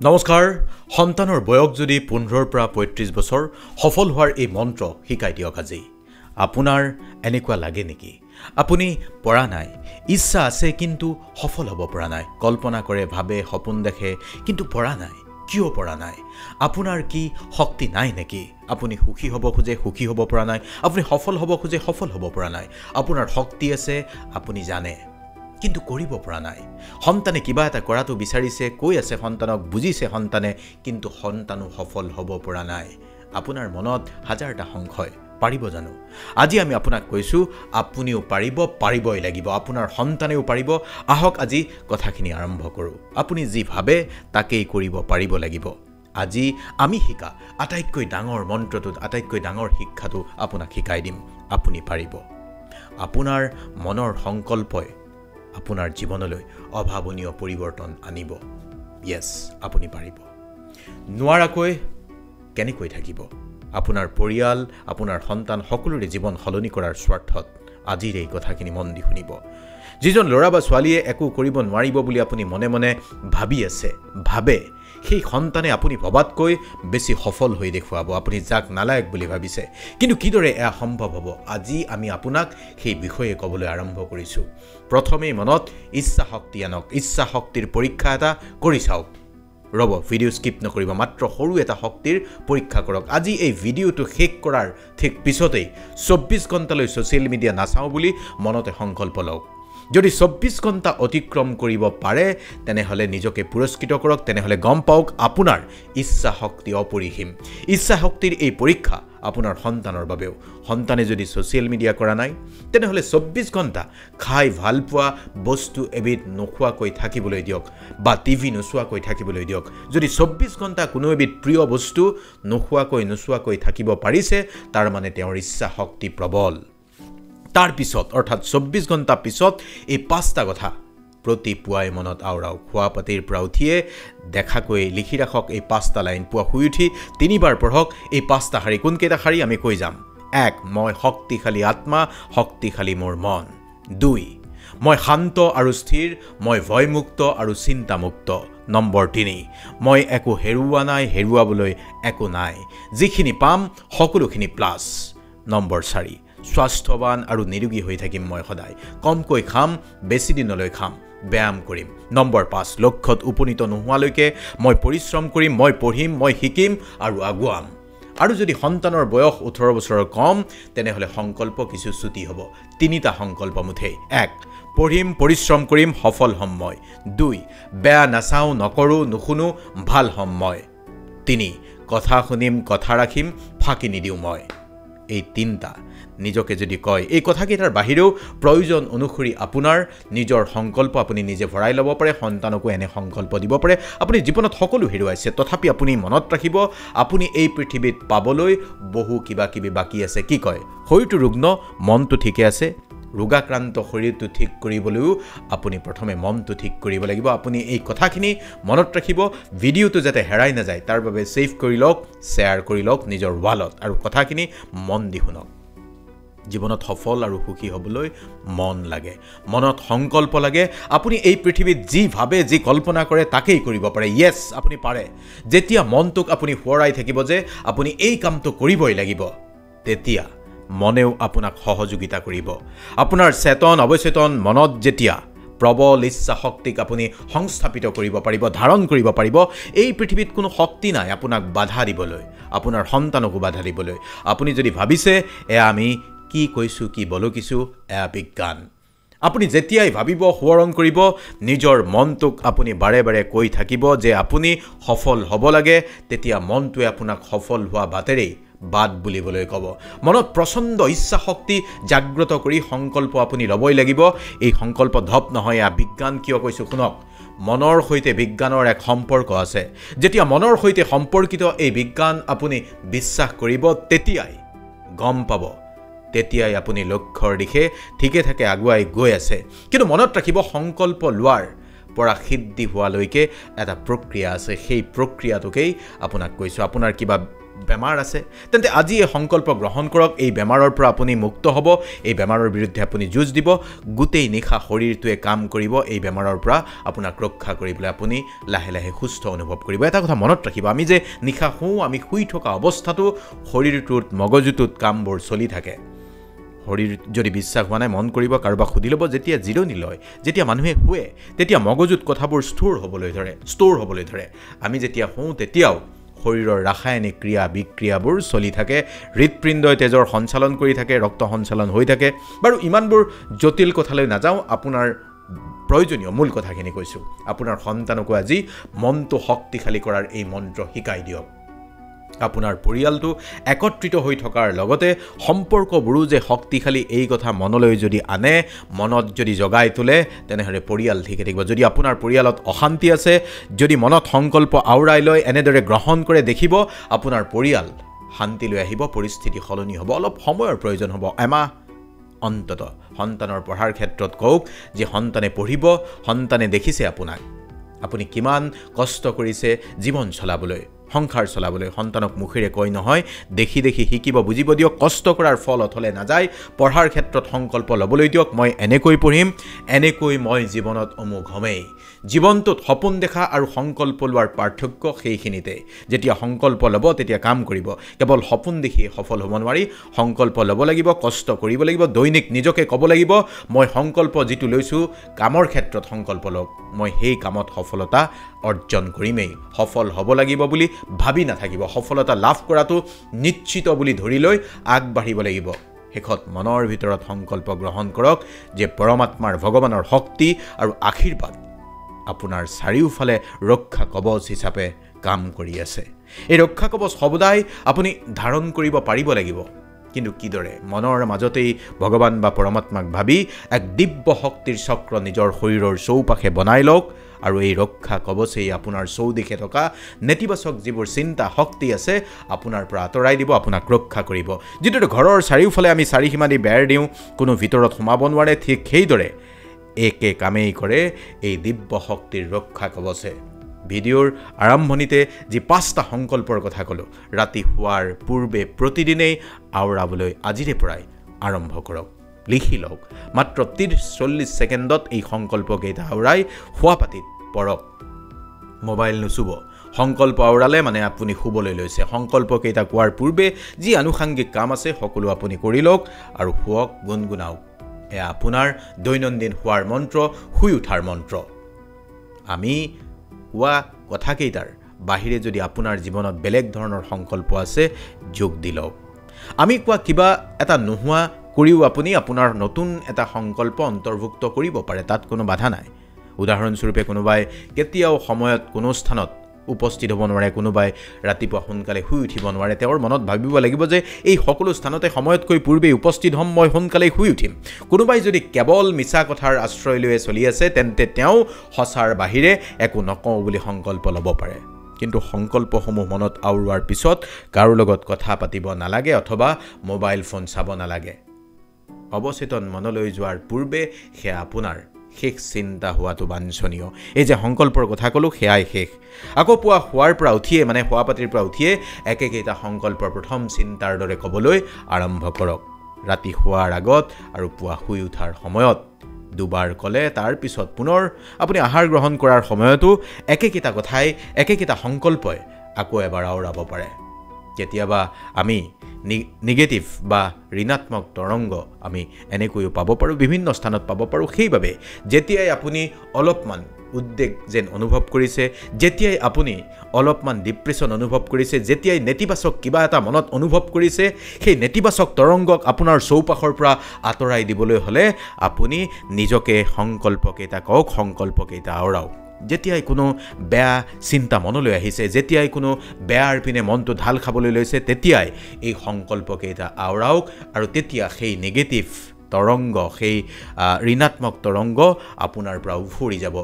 নমস্কাৰ সন্তানৰ বয়স যদি 15 পৰা 35 বছৰ সফল হোৱাৰ এই মন্ত্ৰ শিকাই দিয়ক আজি আপোনাৰ এনেকুৱা লাগে নেকি আপুনি পৰা নাই ইচ্ছা আছে কিন্তু সফল হ'ব পৰা নাই কল্পনা কৰে ভাবে সপোন দেখে কিন্তু পৰা নাই কিয় পৰা নাই আপোনাৰ কি শক্তি নাই নেকি আপুনি সুখী হ'ব খোজে সুখী হ'ব পৰা নাই আপুনি সফল হ'ব খোজে সফল হ'ব পৰা নাই আপোনাৰ শক্তি আছে আপুনি জানে কিন্তু কৰিব পৰা নাই সন্তানে কিবা এটা কৰাটো বিচাৰিছে কৈ আছে সন্তানক বুজিছে সন্তানে কিন্তু সন্তানো সফল হ'ব পৰা নাই আপোনাৰ মনত হাজাৰটা সংশয় পাৰিব জানো আজি আমি আপোনাক কৈছো আপুনিও পাৰিবই লাগিব আপোনাৰ সন্তানেও পাৰিব আহক আজি কথাখিনি আৰম্ভ কৰো আপুনি যি ভাবে তাকেই কৰিব পাৰিব লাগিব আজি আমি শিকা আটাইতকৈ ডাঙৰ মন্ত্ৰটো আটাইতকৈ ডাঙৰ শিক্ষাটো আপোনাক শিকাই দিম আপুনি পাৰিব আপোনাৰ মনৰ সংকল্পই আপোনাৰ জীৱনলৈ অভাৱনীয় পৰিৱৰ্তন আনিব ইয়েস আপুনি পাৰিব নোৱাৰাকৈ কেনেকৈ থাকিব আপোনাৰ পৰিয়াল আপোনাৰ সন্তান সকলোৰে জীৱন সলনি কৰাৰ স্বাৰ্থত আজিৰ এই কথাখিনি মন দি শুনিব যিজন ল'ৰা বা ছোৱালীয়ে একো কৰিব নোৱাৰিব বুলি আপুনি মনে মনে ভাবি আছে ভাবে সেই সন্তানে আপুনি ভবাতকৈ বেছি সফল হৈ দেখুৱাব আপুনি যাক নালায়ক বুলি ভাবিছে কিন্তু কিদৰে এয়া সম্ভৱ হ'ব আজি আমি আপোনাক সেই বিষয়ে ক'বলৈ আৰম্ভ কৰিছো প্ৰথমে মনত ইচ্ছা শক্তি আনক ইচ্ছা শক্তিৰ পৰীক্ষা এটা কৰি চাওক ৰব ভিডিও স্কিপ নকৰিব মাত্ৰ সৰু এটা শক্তিৰ পৰীক্ষা কৰক আজি এই ভিডিওটো শেষ কৰাৰ ঠিক পিছতেই 24 ঘণ্টালৈ সোশ্যাল মিডিয়া নাচাও বুলি মনতে সংকল্প লওক যদি 24 ঘণ্টা অতিক্ৰম কৰিব পাৰে তেনেহলে নিজকে পুৰস্কৃত কৰক তেনেহলে গম পাওক আপোনাৰ ইচ্ছা শক্তি অপৰিসীম ইচ্ছা শক্তিৰ এই পৰীক্ষা আপোনাৰ সন্তানৰ বাবেও সন্তানে যদি সোশ্যাল মিডিয়া কৰা নাই তেনেহলে 24 ঘণ্টা খাই ভাল পোৱা বস্তু এবিধ নোখোৱাকৈ থাকিবলৈ দিয়ক বা টিভি নোচোৱাকৈ থাকিবলৈ দিয়ক যদি 24 ঘণ্টা কোনো এবিধ প্ৰিয় বস্তু নোচোৱাকৈ থাকিব পাৰিছে তাৰ মানে তেওঁৰ ইচ্ছা শক্তি প্ৰবল তাৰ পিছত অৰ্থাৎ 24 ঘণ্টা পিছত এই পাঁচটা কথা প্ৰতি পুৱাই মনত আওৰাও খোৱা পাতিৰ পৰা উঠিয়ে দেখাকৈ লিখি ৰাখক এই পাঁচটা লাইন পুৱা শুই উঠি তিনিবাৰ পঢ়ক এই পাঁচটা শাৰী কোনকেইটা শাৰী আমি কৈ যাম 1 মই শক্তিশালী আত্মা শক্তিশালী মোৰ মন 2 মই শান্ত আৰু স্থিৰ মই ভয়মুক্ত আৰু চিন্তামুক্ত নম্বৰ 3 মই একো হেৰুৱা নাই হেৰুৱাবলৈ একো নাই যিখিনি পাম সকলোখিনি প্লাস নম্বৰ 4 স্বাস্থ্যৱান আৰু নিৰোগী হৈ থাকিম মই সদায় কমকৈ খাম বেছি দিনলৈ খাম ব্যায়াম কৰিম নম্বৰ 5 লক্ষ্যত উপনীত নোহোৱালৈকে মই পৰিশ্ৰম কৰিম মই পঢ়িম মই শিকিম আৰু আগুৱাম আৰু যদি সন্তানৰ বয়স 18 বছৰৰ কম তেনেহলে সংকল্প কিছু ছুটি হ'ব তিনিটা সংকল্প মুঠেই 1 পঢ়িম পৰিশ্ৰম কৰিম সফল হ'ম মই 2 বেয়া নাচাও নকৰো নুশুনো ভাল হ'ম মই 3 কথা শুনিম কথা ৰাখিম ফাঁকি নিদিও মই এই তিনটা নিজকে যদি কয় এই কথাকেইটাৰ বাহিৰেও প্ৰয়োজন অনুসৰি আপোনাৰ নিজৰ সংকল্প আপুনি নিজে ভৰাই ল'ব পাৰে সন্তানকো এনে সংকল্প দিব পাৰে আপুনি জীৱনত সকলো হেৰুৱাইছে তথাপি আপুনি মনত ৰাখিব আপুনি এই পৃথিৱীত পাবলৈ বহু কিবা কিবি বাকি আছে কি কয় শৰীৰটো ৰুগ্ন মনটো ঠিকে আছে ৰোগাক্ৰান্ত শৰীৰটো ঠিক কৰিবলৈও আপুনি প্ৰথমে মনটো ঠিক কৰিব লাগিব আপুনি এই কথাখিনি মনত ৰাখিব ভিডিওটো যাতে হেৰাই নাযায় তাৰ বাবে সেভ কৰি লওক শেয়াৰ কৰি লওক নিজৰ ৱালত আৰু কথাখিনি মন দি শুনক জীৱনত সফল আৰু সুখী হ'বলৈ মন লাগে মনত সংকল্প লাগে আপুনি এই পৃথিৱীত যি ভাবে যি কল্পনা কৰে তাকেই কৰিব পাৰে ইয়েস আপুনি পাৰে যেতিয়া মনটোক আপুনি ফুৰাই থাকিব যে আপুনি এই কামটো কৰিবই লাগিব তেতিয়া মনেও আপোনাক সহযোগিতা কৰিব আপোনাৰ চেতন অবচেতন মনত যেতিয়া প্ৰবল ইচ্ছা শক্তিক আপুনি সংস্থাপিত কৰিব পাৰিব ধাৰণ কৰিব পাৰিব এই পৃথিৱীত কোনো শক্তি নাই আপোনাক বাধা দিবলৈ আপোনাৰ সন্তানকো বাধা দিবলৈ আপুনি যদি ভাবিছে এয়া আমি কি কৈছো কি বলকিছো এয়া বিজ্ঞান আপুনি যেতিয়াই ভাবিব সোৱৰণ কৰিব নিজৰ মনটোক আপুনি বাৰে বাৰে কৈ থাকিব যে আপুনি সফল হ'ব লাগে তেতিয়া মনটোৱে আপোনাক সফল হোৱা বাটেৰেই বাদ বুলিবলৈ ক'ব মনত প্ৰচণ্ড ইচ্ছা শক্তি জাগ্ৰত কৰি সংকল্প আপুনি ল'বই লাগিব এই সংকল্প ধপ নহয় এয়া বিজ্ঞান কিয় কৈছো শুনক মনৰ সৈতে বিজ্ঞানৰ এক সম্পৰ্ক আছে যেতিয়া মনৰ সৈতে সম্পৰ্কিত এই বিজ্ঞান আপুনি বিশ্বাস কৰিব তেতিয়াই গম পাব তেতিয়াই আপুনি লক্ষ্যৰ দিশে ঠিকে থাকে আগুৱাই গৈ আছে কিন্তু মনত ৰাখিব সংকল্প লোৱাৰ পৰা সিদ্ধি হোৱালৈকে এটা প্ৰক্ৰিয়া আছে সেই প্ৰক্ৰিয়াটোকেই আপোনাক কৈছো আপোনাৰ কিবা বেমাৰ আছে তেন্তে আজি এই সংকল্প গ্ৰহণ কৰক এই বেমাৰৰ পৰা আপুনি মুক্ত হ'ব এই বেমাৰৰ বিৰুদ্ধে আপুনি যুঁজ দিব গোটেই নিশা শৰীৰটোৱে কাম কৰিব এই বেমাৰৰ পৰা আপোনাক ৰক্ষা কৰিবলৈ আপুনি লাহে লাহে সুস্থ অনুভৱ কৰিব এটা কথা মনত ৰাখিব আমি যে নিশা আমি শুই থকা অৱস্থাটো শৰীৰটোত মগজুটোত কামবোৰ চলি থাকে শৰীৰ যদি বিশ্বাস হোৱা নাই মন কৰিব কাৰোবাক সুধি ল'ব যেতিয়া জিৰণি লয় যেতিয়া মানুহে শুৱে তেতিয়া মগজুত কথাবোৰ ষ্ট'ৰ হ'বলৈ ধৰে আমি যেতিয়া শুওঁ তেতিয়াও শৰীৰৰ ৰাসায়নিক ক্ৰিয়া বিক্ৰিয়াবোৰ চলি থাকে হৃদপিণ্ডই তেজৰ সঞ্চালন কৰি থাকে ৰক্ত সঞ্চালন হৈ থাকে বাৰু ইমানবোৰ জটিল কথালৈ নাযাওঁ আপোনাৰ প্ৰয়োজনীয় মূল কথাখিনি কৈছোঁ আপোনাৰ সন্তানকো আজি মনটো শক্তিশালী কৰাৰ এই মন্ত্ৰ শিকাই দিয়ক আপোনাৰ পৰিয়ালটো একত্ৰিত হৈ থকাৰ লগতে সম্পৰ্কবোৰো যে শক্তিশালী এই কথা মনলৈ যদি আনে মনত যদি জগাই তোলে তেনেহ'লে পৰিয়াল ঠিকে থাকিব যদি আপোনাৰ পৰিয়ালত অশান্তি আছে যদি মনত সংকল্প আওৰাই লৈ এনেদৰে গ্ৰহণ কৰে দেখিব আপোনাৰ পৰিয়াল শান্তিলৈ আহিব পৰিস্থিতি সলনি হ'ব অলপ সময়ৰ প্ৰয়োজন হ'ব এমাহ অন্তত সন্তানৰ পঢ়াৰ ক্ষেত্ৰত কওক যে সন্তানে পঢ়িব সন্তানে দেখিছে আপোনাক আপুনি কিমান কষ্ট কৰিছে জীৱন চলাবলৈ সংসাৰ চলাবলৈ সন্তানক মুখেৰে কয় নহয় দেখি দেখি শিকিব বুজিব দিয়ক কষ্ট কৰাৰ ফল অথলে নাযায় পঢ়াৰ ক্ষেত্ৰত সংকল্প ল'বলৈ দিয়ক মই এনেকৈ পঢ়িম এনেকৈ মই জীৱনত অমুক হ'মেই জীৱনটোত সপোন দেখা আৰু সংকল্প লোৱাৰ পাৰ্থক্য সেইখিনিতে যেতিয়া সংকল্প ল'ব তেতিয়া কাম কৰিব কেৱল সপোন দেখি সফল হ'ব নোৱাৰি সংকল্প ল'ব লাগিব কষ্ট কৰিব লাগিব দৈনিক নিজকে ক'ব লাগিব মই সংকল্প যিটো লৈছোঁ কামৰ ক্ষেত্ৰত সংকল্প লওক মই সেই কামত সফলতা অৰ্জন কৰিমেই সফল হ'ব লাগিব বুলি ভাবি নাথাকিব সফলতা লাভ কৰাটো নিশ্চিত বুলি ধৰি লৈ আগবাঢ়িব লাগিব শেষত মনৰ ভিতৰত সংকল্প গ্ৰহণ কৰক যে পৰমাত্মাৰ ভগৱানৰ শক্তি আৰু আশীৰ্বাদ আপোনাৰ চাৰিওফালে ৰক্ষা কৱচ হিচাপে কাম কৰি আছে এই ৰক্ষা কৱচ সদায় আপুনি ধাৰণ কৰিব পাৰিব লাগিব কিন্তু কিদৰে মনৰ মাজতেই ভগৱান বা পৰমাত্মাক ভাবি এক দিব্য শক্তিৰ চক্ৰ নিজৰ শৰীৰৰ চৌপাশে বনাই লওক আৰু এই ৰক্ষা কৱচেই আপোনাৰ চৌদিশে থকা নেতিবাচক যিবোৰ চিন্তা শক্তি আছে আপোনাৰ পৰা আঁতৰাই দিব আপোনাক ৰক্ষা কৰিব যিদৰে ঘৰৰ চাৰিওফালে আমি চাৰিসীমা দি বেৰ দিওঁ কোনো ভিতৰত সোমাব নোৱাৰে ঠিক সেইদৰে একে কামেই কৰে এই দিব্য শক্তিৰ ৰক্ষা কৱচে ভিডিঅ'ৰ আৰম্ভণিতে যি 5টা সংকল্পৰ কথা ক'লোঁ ৰাতি শোৱাৰ পূৰ্বে প্ৰতিদিনেই আওৰাবলৈ আজিৰে পৰাই আৰম্ভ কৰক লিখি লওক মাত্ৰ 30-40 ছেকেণ্ডত এই সংকল্পকেইটা আওৰাই শোৱাপাটিত পৰক মোবাইল নুচুব সংকল্প আওৰালে মানে আপুনি শুবলৈ লৈছে সংকল্পকেইটা কোৱাৰ পূৰ্বে যি আনুষাংগিক কাম আছে সকলো আপুনি কৰি লওক আৰু শুৱক গুণগুণাওক এয়া আপোনাৰ দৈনন্দিন শোৱাৰ মন্ত্ৰ শুই উঠাৰ মন্ত্ৰ আমি কোৱা কথাকেইটাৰ বাহিৰে যদি আপোনাৰ জীৱনত বেলেগ ধৰণৰ সংকল্প আছে যোগ দি লওক আমি কোৱা কিবা এটা নোহোৱা কৰিও আপুনি আপোনাৰ নতুন এটা সংকল্প অন্তৰ্ভুক্ত কৰিব পাৰে তাত কোনো বাধা নাই উদাহৰণস্বৰূপে কোনোবাই কেতিয়াও সময়ত কোনো স্থানত উপস্থিত হ'ব নোৱাৰে কোনোবাই ৰাতিপুৱা সোনকালে শুই উঠিব নোৱাৰে তেওঁৰ মনত ভাবিব লাগিব যে এই সকলো স্থানতে সময়তকৈ পূৰ্বে উপস্থিত হ'ম মই সোনকালে শুই উঠিম কোনোবাই যদি কেৱল মিছা কথাৰ আশ্ৰয় লৈ চলি আছে তেন্তে তেওঁ সঁচাৰ বাহিৰে একো নকওঁ বুলি সংকল্প ল'ব পাৰে কিন্তু সংকল্পসমূহ মনত আওৰোৱাৰ পিছত কাৰো লগত কথা পাতিব নালাগে অথবা মোবাইল ফোন চাব নালাগে অৱচেতন মনলৈ যোৱাৰ পূৰ্বে সেয়া আপোনাৰ শেষ চিন্তা হোৱাটো বাঞ্ছনীয় এই যে সংকল্পৰ কথা ক'লোঁ সেয়াই শেষ আকৌ পুৱা শোৱাৰ পৰা উঠিয়ে মানে শোৱাপাটিৰ পৰা উঠিয়ে একেকেইটা সংকল্পৰ প্ৰথম চিন্তাৰ দৰে ক'বলৈ আৰম্ভ কৰক ৰাতি শোৱাৰ আগত আৰু পুৱা শুই উঠাৰ সময়ত দুবাৰ ক'লে তাৰ পিছত পুনৰ আপুনি আহাৰ গ্ৰহণ কৰাৰ সময়তো একেকেইটা কথাই একেকেইটা সংকল্পই আকৌ এবাৰ আওৰাব পাৰে কেতিয়াবা আমি নিগেটিভ বা ঋণাত্মক তৰংগ আমি এনেকৈও পাব পাৰোঁ বিভিন্ন স্থানত পাব পাৰোঁ সেইবাবে যেতিয়াই আপুনি অলপমান উদ্বেগ যেন অনুভৱ কৰিছে যেতিয়াই আপুনি অলপমান ডিপ্ৰেশ্যন অনুভৱ কৰিছে যেতিয়াই নেতিবাচক কিবা এটা মনত অনুভৱ কৰিছে সেই নেতিবাচক তৰংগক আপোনাৰ চৌপাশৰ পৰা আঁতৰাই দিবলৈ হ'লে আপুনি নিজকে সংকল্পকেইটা কওক সংকল্পকেইটা আওৰাওক যেতিয়াই কোনো বেয়া চিন্তা মনলৈ আহিছে যেতিয়াই কোনো বেয়াৰ পিনে মনটো ঢাল খাবলৈ লৈছে তেতিয়াই এই সংকল্পকেইটা আওৰাওক আৰু তেতিয়া সেই নেগেটিভ তৰংগ সেই ঋণাত্মক তৰংগ আপোনাৰ পৰা উফৰি যাব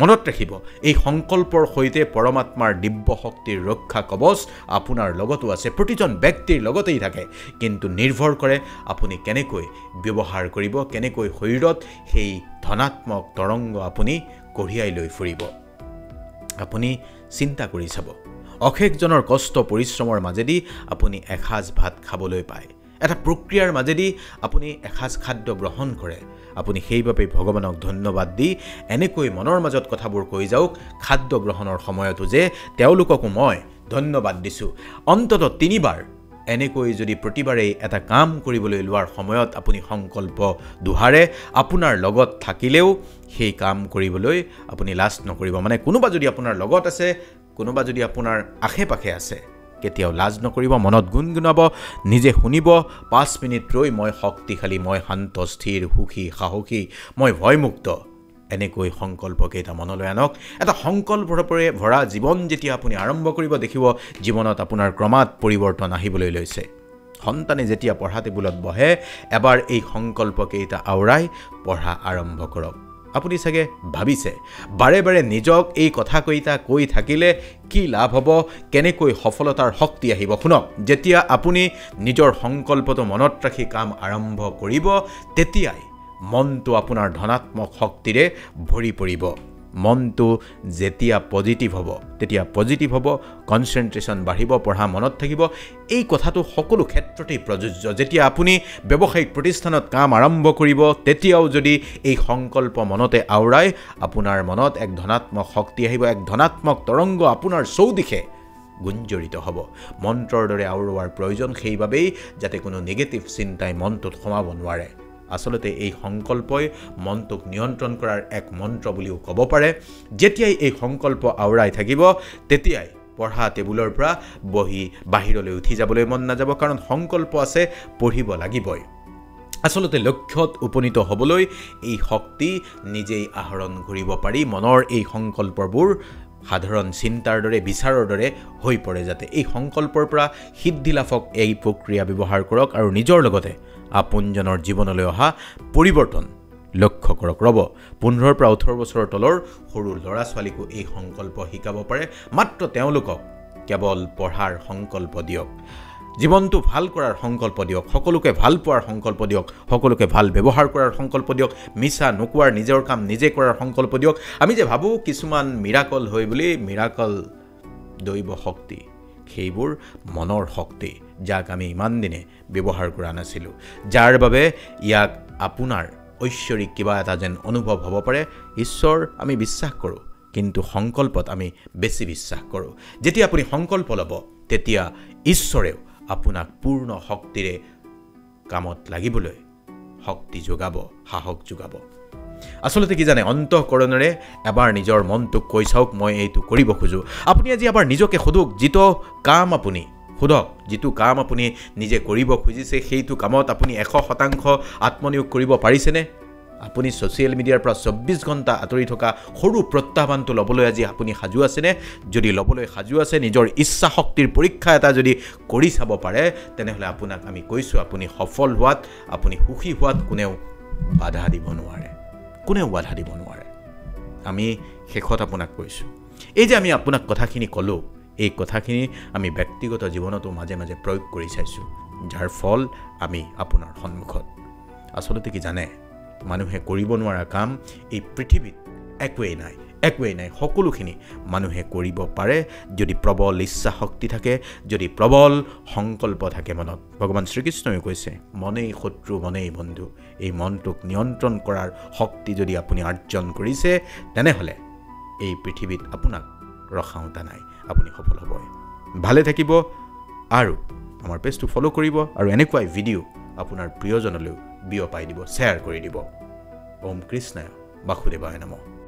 মনত ৰাখিব এই সংকল্পৰ সৈতে পৰমাত্মাৰ দিব্য শক্তিৰ ৰক্ষা কৱচ আপোনাৰ লগতো আছে প্ৰতিজন ব্যক্তিৰ লগতেই থাকে কিন্তু নিৰ্ভৰ কৰে আপুনি কেনেকৈ ব্যৱহাৰ কৰিব কেনেকৈ শৰীৰত সেই ধনাত্মক তৰংগ আপুনি কঢ়িয়াই লৈ ফুৰিব আপুনি চিন্তা কৰি চাব অশেষজনৰ কষ্ট পৰিশ্ৰমৰ মাজেদি আপুনি এসাঁজ ভাত খাবলৈ পায় এটা প্ৰক্ৰিয়াৰ মাজেদি আপুনি এসাঁজ খাদ্য গ্ৰহণ কৰে আপুনি সেইবাবে ভগৱানক ধন্যবাদ দি এনেকৈ মনৰ মাজত কথাবোৰ কৈ যাওক খাদ্য গ্ৰহণৰ সময়তো যে তেওঁলোককো মই ধন্যবাদ দিছো অন্তত 3 বাৰ এনেকৈ যদি প্ৰতিবাৰে এটা কাম কৰিবলৈ লোৱাৰ সময়ত আপুনি সংকল্প দুহাৰে আপোনাৰ লগত থাকিলেও সেই কাম কৰিবলৈ আপুনি লাজ নকৰিব মানে কোনোবা যদি আপোনাৰ লগত আছে কোনোবা যদি আপোনাৰ আশে-পাশে আছে কেতিয়াও লাজ নকৰিব মনত গুণগুণাব নিজে শুনিব 5 মিনিট ৰৈ মই শক্তিশালী মই শান্ত স্থিৰ সুখী সাহসী মই ভয়মুক্ত এনেকৈ সংকল্প কেইটা মনলৈ আনক এটা সংকল্পৰে ভৰা জীৱন যেতিয়া আপুনি আৰম্ভ কৰিব দেখিব জীৱনত আপোনাৰ ক্ৰমাৎ পৰিৱৰ্তন আহিবলৈ লৈছে সন্তানে যেতিয়া পঢ়া টেবুলত বহে এবাৰ এই সংকল্প কেইটা আওৰাই পঢ়া আৰম্ভ কৰক আপুনি চাগে ভাবিছে বাৰে বাৰে নিজক এই কথা কইতা কৈ থাকিলে কি লাভ হ'ব কেনেকৈ সফলতাৰ শক্তি আহিব শুনক যেতিয়া আপুনি নিজৰ সংকল্পটো মনত ৰাখি কাম আৰম্ভ কৰিব তেতিয়াই মনটো আপোনাৰ ধনাত্মক শক্তিৰে ভৰি পৰিব মনটো যেতিয়া পজিটিভ হ'ব তেতিয়া পজিটিভ হ'ব কনসেন্ট্ৰেশন বাঢ়িব পঢ়া মনত থাকিব এই কথাটো সকলো ক্ষেত্ৰতে প্ৰযোজ্য যেতিয়া আপুনি ব্যৱসায়িক প্ৰতিষ্ঠানত কাম আৰম্ভ কৰিব তেতিয়াও যদি এই সংকল্প মনতে আওৰাই আপোনাৰ মনত এক ধনাত্মক শক্তি আহিব এক ধনাত্মক তৰংগ আপোনাৰ চৌদিশে গুঞ্জৰিত হ'ব মন্ত্ৰৰ দৰে আওৰোৱাৰ প্ৰয়োজন সেইবাবেই যাতে কোনো নেগেটিভ চিন্তাই মনটোত সোমাব নোৱাৰে আসলতে এই সংকল্পই মনটোক নিয়ন্ত্ৰণ কৰাৰ এক মন্ত্ৰ বুলিও ক'ব পাৰে যেতিয়াই এই সংকল্প আওৰাই থাকিব তেতিয়াই পঢ়া টেবুলৰ পৰা বহি বাহিৰলৈ উঠি যাবলৈ মন নাযাব কাৰণ সংকল্প আছে পঢ়িব লাগিবই আসলতে লক্ষ্যত উপনীত হ'বলৈ এই শক্তি নিজেই আহৰণ কৰিব পাৰি মনৰ এই সংকল্পবোৰ সাধাৰণ চিন্তাৰ দৰে বিচাৰৰ দৰে হৈ পৰে যাতে এই সংকল্পৰ পৰা সিদ্ধি লাভক এই প্ৰক্ৰিয়া ব্যৱহাৰ কৰক আৰু নিজৰ লগতে আপোনজনৰ জীৱনলৈ অহা পৰিৱৰ্তন লক্ষ্য কৰক ৰব 15 পৰা 18 বছৰৰ তলৰ সৰু ল'ৰা ছোৱালীকো এই সংকল্প শিকাব পাৰে মাত্ৰ তেওঁলোকক কেৱল পঢ়াৰ সংকল্প দিয়ক জীৱনটো ভাল কৰাৰ সংকল্প দিয়ক সকলোকে ভাল পোৱাৰ সংকল্প দিয়ক সকলোকে ভাল ব্যৱহাৰ কৰাৰ সংকল্প দিয়ক মিছা নকোৱাৰ নিজৰ কাম নিজে কৰাৰ সংকল্প দিয়ক আমি যে ভাবো কিছুমান মিৰাকল হয় বুলি মিৰাকল দৈব শক্তি সেইবোৰ মনৰ শক্তি যাক আমি ইমান দিনে ব্যৱহাৰ কৰা নাছিলো যাৰ বাবে ইয়াক আপোনাৰ ঐশ্বৰিক কিবা এটা যেন অনুভৱ হ'ব পাৰে ঈশ্বৰ আমি বিশ্বাস কৰো কিন্তু সংকল্পত আমি বেছি বিশ্বাস কৰো যেতিয়া আপুনি সংকল্প ল'ব তেতিয়া ঈশ্বৰেও আপোনাক পূৰ্ণ শক্তিৰে কামত লাগিবলৈ শক্তি যোগাব সাহস যোগাব আসলতে কি জানে অন্তঃকৰণৰে এবাৰ নিজৰ মনটোক কৈ চাওক মই এইটো কৰিব খোজো আপুনি আজি এবাৰ নিজকে সোধক যিটো কাম আপুনি সোধক যিটো কাম আপুনি নিজে কৰিব খুজিছে সেইটো কামত আপুনি 100% আত্মনিয়োগ কৰিব পাৰিছেনে আপুনি সোশ্যাল মিডিয়াৰ পৰা 24 ঘণ্টা আঁতৰি থকা সৰু প্ৰত্যাহ্বানটো ল'বলৈ আজি আপুনি সাজু আছেনে যদি ল'বলৈ সাজু আছে নিজৰ ইচ্ছা শক্তিৰ পৰীক্ষা এটা যদি কৰি চাব পাৰে তেনেহলে আপোনাক আমি কৈছো আপুনি সফল হোৱাত আপুনি সুখী হোৱাত কোনেও বাধা দিব নোৱাৰে আমি শেষত আপোনাক কৈছো এই যে আমি আপোনাক কথাখিনি ক'লো এই কথাখিনি আমি ব্যক্তিগত জীৱনতো মাজে মাজে প্ৰয়োগ কৰি চাইছো যাৰ ফল আমি আপোনাৰ সন্মুখত আসলতে কি জানে মানুহে কৰিব নোৱাৰা কাম এই পৃথিৱীত একোৱেই নাই সকলোখিনি মানুহে কৰিব পাৰে যদি প্ৰবল ইচ্ছা শক্তি থাকে যদি প্ৰবল সংকল্প থাকে মনত ভগৱান শ্ৰীকৃষ্ণই কৈছে মনেই শত্ৰু মনেই বন্ধু এই মনটোক নিয়ন্ত্ৰণ কৰাৰ শক্তি যদি আপুনি অৰ্জন কৰিছে তেনেহলে এই পৃথিৱীত আপোনাক ৰখাওঁতা নাই আপুনি সফল হ'ব ভালে থাকিব আৰু আমাৰ পেজটো ফলো কৰিব আৰু এনেকুৱাই ভিডিও আপোনাৰ প্ৰিয়জনলৈ বিয়পাই দিব শ্বেয়াৰ কৰি দিব ওম কৃষ্ণায় বাসুদেৱায় নমঃ